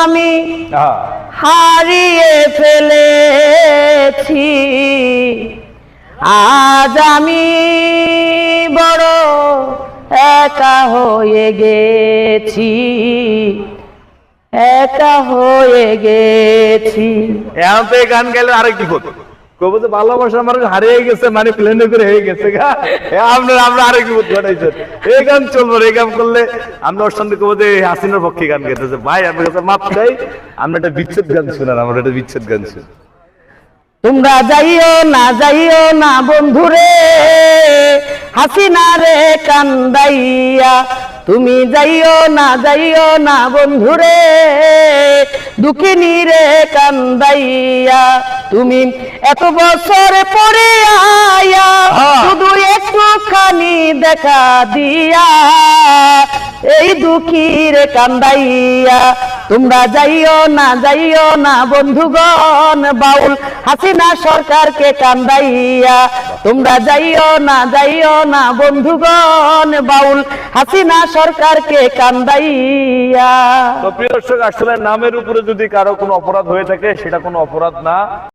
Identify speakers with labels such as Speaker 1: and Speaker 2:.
Speaker 1: আমি হারিয়ে ফেলেছি, আজ আমি বড় একা হয়ে গেছি, একা হয়ে গেছি।
Speaker 2: এখন তো এই গান গাইলে আরেক বিপদ, কবো যে ভালোবাসার মানুষ হারিয়ে গেছে, মানে প্লেনে করে হয়ে গেছে গা। আমরা আরেক বিপদ ঘটাইছেন। এই গান চলবো, এই গান করলে আমরা ওর সঙ্গে কবো যে হাসিনার পক্ষে গান গেতেছে। ভাই আপনার কাছে মাপ চাই, আমরা একটা বিচ্ছেদ গান শুনেন, আমরা একটা বিচ্ছেদ গান শুনি।
Speaker 1: তোমরা যাইও না বন্ধুরে, হাসিনা রে কান্দাইয়া। তুমি যাইও না বন্ধুরে, দুঃখিনী রে কান্দাইয়া। তুমি এত বছর পরে আয়া, শুধু একটুখানি দেখা দিয়া, এই দুঃখীর কান্দাইয়া। তোমরা যাইও না বন্ধুগণ, বাউল হাসিনা সরকারকে কান্দাইয়া। তোমরা যাইও না বন্ধুগণ, বাউল হাসিনা সরকারকে কান্দাইয়া।
Speaker 2: তো প্রিয় দর্শক, আসলে নামের উপরে যদি কারো কোনো অপরাধ হয়ে থাকে, সেটা কোনো অপরাধ না।